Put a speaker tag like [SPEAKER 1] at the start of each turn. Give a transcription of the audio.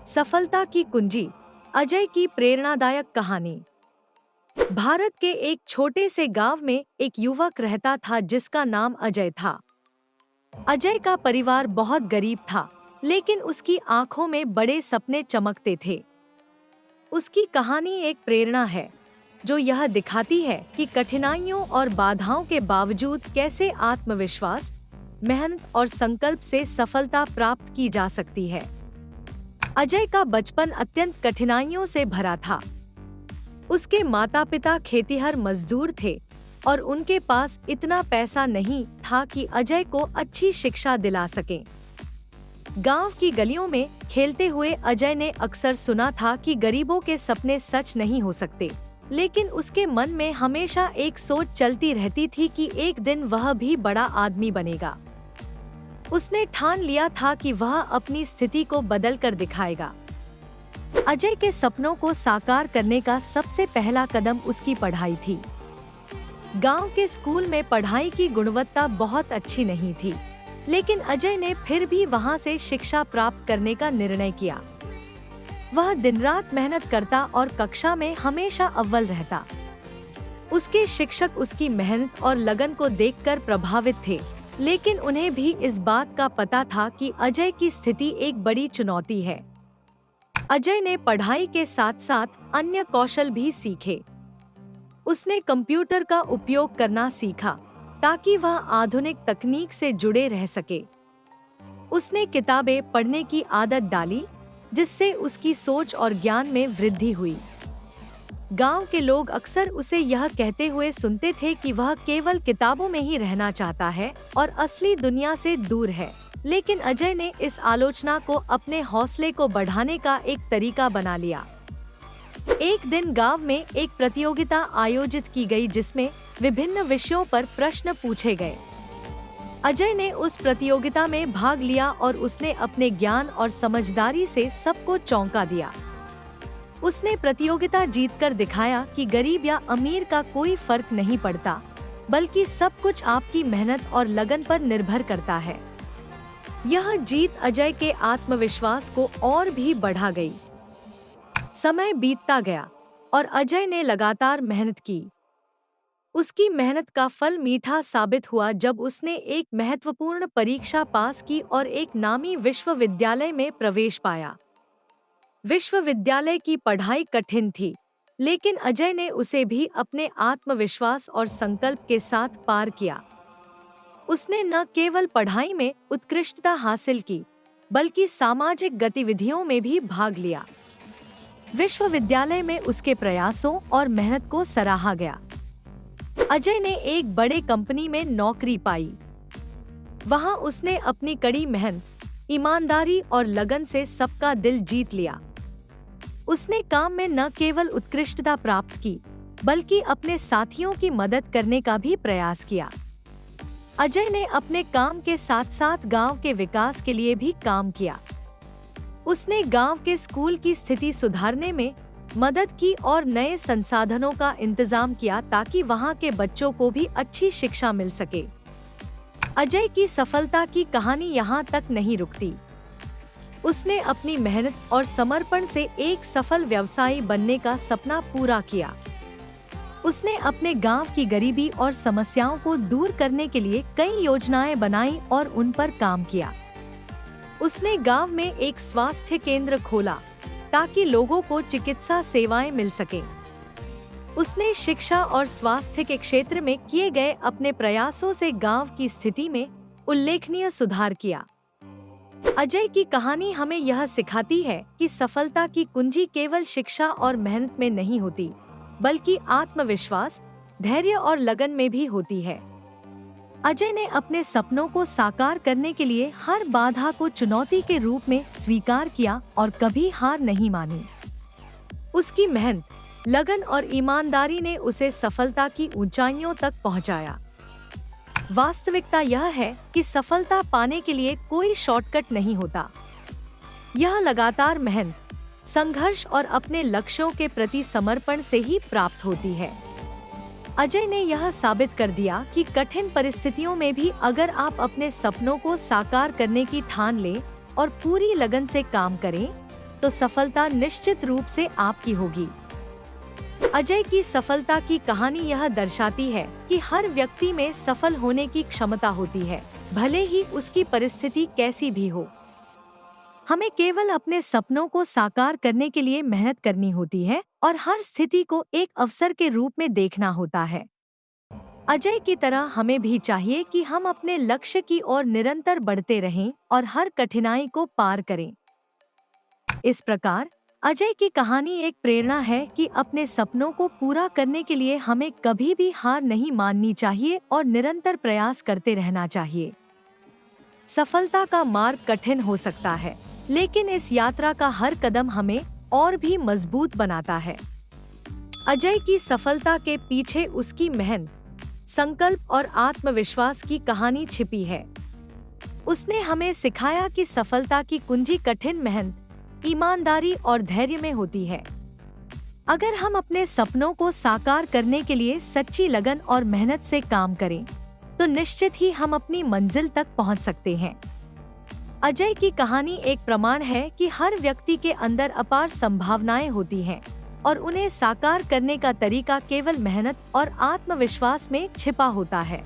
[SPEAKER 1] सफलता की कुंजी, अजय की प्रेरणादायक कहानी। भारत के एक छोटे से गांव में एक युवक रहता था जिसका नाम अजय था। अजय का परिवार बहुत गरीब था, लेकिन उसकी आंखों में बड़े सपने चमकते थे। उसकी कहानी एक प्रेरणा है जो यह दिखाती है कि कठिनाइयों और बाधाओं के बावजूद कैसे आत्मविश्वास, मेहनत और संकल्प से सफलता प्राप्त की जा सकती है। अजय का बचपन अत्यंत कठिनाइयों से भरा था। उसके माता-पिता खेतिहर मजदूर थे और उनके पास इतना पैसा नहीं था कि अजय को अच्छी शिक्षा दिला सकें। गांव की गलियों में खेलते हुए अजय ने अक्सर सुना था कि गरीबों के सपने सच नहीं हो सकते, लेकिन उसके मन में हमेशा एक सोच चलती रहती थी कि एक दिन वह भी बड़ा आदमी बनेगा। उसने ठान लिया था कि वह अपनी स्थिति को बदल कर दिखाएगा। अजय के सपनों को साकार करने का सबसे पहला कदम उसकी पढ़ाई थी। गांव के स्कूल में पढ़ाई की गुणवत्ता बहुत अच्छी नहीं थी, लेकिन अजय ने फिर भी वहां से शिक्षा प्राप्त करने का निर्णय किया। वह दिन रात मेहनत करता और कक्षा में हमेशा अव्वल रहता। उसके शिक्षक उसकी मेहनत और लगन को देखकर प्रभावित थे, लेकिन उन्हें भी इस बात का पता था कि अजय की स्थिति एक बड़ी चुनौती है। अजय ने पढ़ाई के साथ साथ अन्य कौशल भी सीखे। उसने कंप्यूटर का उपयोग करना सीखा ताकि वह आधुनिक तकनीक से जुड़े रह सके। उसने किताबें पढ़ने की आदत डाली, जिससे उसकी सोच और ज्ञान में वृद्धि हुई। गांव के लोग अक्सर उसे यह कहते हुए सुनते थे कि वह केवल किताबों में ही रहना चाहता है और असली दुनिया से दूर है, लेकिन अजय ने इस आलोचना को अपने हौसले को बढ़ाने का एक तरीका बना लिया। एक दिन गांव में एक प्रतियोगिता आयोजित की गई जिसमें विभिन्न विषयों पर प्रश्न पूछे गए। अजय ने उस प्रतियोगिता में भाग लिया और उसने अपने ज्ञान और समझदारी से सबको चौंका दिया। उसने प्रतियोगिता जीतकर दिखाया कि गरीब या अमीर का कोई फर्क नहीं पड़ता, बल्कि सब कुछ आपकी मेहनत और लगन पर निर्भर करता है। यह जीत अजय के आत्मविश्वास को और भी बढ़ा गई। समय बीतता गया और अजय ने लगातार मेहनत की। उसकी मेहनत का फल मीठा साबित हुआ जब उसने एक महत्वपूर्ण परीक्षा पास की और एक नामी विश्वविद्यालय में प्रवेश पाया। विश्वविद्यालय की पढ़ाई कठिन थी, लेकिन अजय ने उसे भी अपने आत्मविश्वास और संकल्प के साथ पार किया। उसने न केवल पढ़ाई में उत्कृष्टता हासिल की, बल्कि सामाजिक गतिविधियों में भी भाग लिया। विश्वविद्यालय में उसके प्रयासों और मेहनत को सराहा गया। अजय ने एक बड़े कंपनी में नौकरी पाई। वहां उसने अपनी कड़ी मेहनत, ईमानदारी और लगन से सबका दिल जीत लिया। उसने काम में न केवल उत्कृष्टता प्राप्त की, बल्कि अपने साथियों की मदद करने का भी प्रयास किया। अजय ने अपने काम के साथ साथ गांव के विकास के लिए भी काम किया। उसने गांव के स्कूल की स्थिति सुधारने में मदद की और नए संसाधनों का इंतजाम किया ताकि वहां के बच्चों को भी अच्छी शिक्षा मिल सके। अजय की सफलता की कहानी यहाँ तक नहीं रुकती। उसने अपनी मेहनत और समर्पण से एक सफल व्यवसायी बनने का सपना पूरा किया। उसने अपने गांव की गरीबी और समस्याओं को दूर करने के लिए कई योजनाएं बनाई और उन पर काम किया। उसने गांव में एक स्वास्थ्य केंद्र खोला ताकि लोगों को चिकित्सा सेवाएं मिल सकें। उसने शिक्षा और स्वास्थ्य के क्षेत्र में किए गए अपने प्रयासों से गांव की स्थिति में उल्लेखनीय सुधार किया। अजय की कहानी हमें यह सिखाती है कि सफलता की कुंजी केवल शिक्षा और मेहनत में नहीं होती, बल्कि आत्मविश्वास, धैर्य और लगन में भी होती है। अजय ने अपने सपनों को साकार करने के लिए हर बाधा को चुनौती के रूप में स्वीकार किया और कभी हार नहीं मानी। उसकी मेहनत, लगन और ईमानदारी ने उसे सफलता की ऊंचाइयों तक पहुंचाया। वास्तविकता यह है कि सफलता पाने के लिए कोई शॉर्टकट नहीं होता। यह लगातार मेहनत, संघर्ष और अपने लक्ष्यों के प्रति समर्पण से ही प्राप्त होती है। अजय ने यह साबित कर दिया कि कठिन परिस्थितियों में भी अगर आप अपने सपनों को साकार करने की ठान लें और पूरी लगन से काम करें, तो सफलता निश्चित रूप से आपकी होगी। अजय की सफलता की कहानी यह दर्शाती है कि हर व्यक्ति में सफल होने की क्षमता होती है, भले ही उसकी परिस्थिति कैसी भी हो। हमें केवल अपने सपनों को साकार करने के लिए मेहनत करनी होती है और हर स्थिति को एक अवसर के रूप में देखना होता है। अजय की तरह हमें भी चाहिए कि हम अपने लक्ष्य की ओर निरंतर बढ़ते रहें और हर कठिनाई को पार करें। इस प्रकार अजय की कहानी एक प्रेरणा है कि अपने सपनों को पूरा करने के लिए हमें कभी भी हार नहीं माननी चाहिए और निरंतर प्रयास करते रहना चाहिए। सफलता का मार्ग कठिन हो सकता है, लेकिन इस यात्रा का हर कदम हमें और भी मजबूत बनाता है। अजय की सफलता के पीछे उसकी मेहनत, संकल्प और आत्मविश्वास की कहानी छिपी है। उसने हमें सिखाया कि सफलता की कुंजी कठिन मेहनत, ईमानदारी और धैर्य में होती है। अगर हम अपने सपनों को साकार करने के लिए सच्ची लगन और मेहनत से काम करें, तो निश्चित ही हम अपनी मंजिल तक पहुंच सकते हैं। अजय की कहानी एक प्रमाण है कि हर व्यक्ति के अंदर अपार संभावनाएं होती हैं और उन्हें साकार करने का तरीका केवल मेहनत और आत्मविश्वास में छिपा होता है।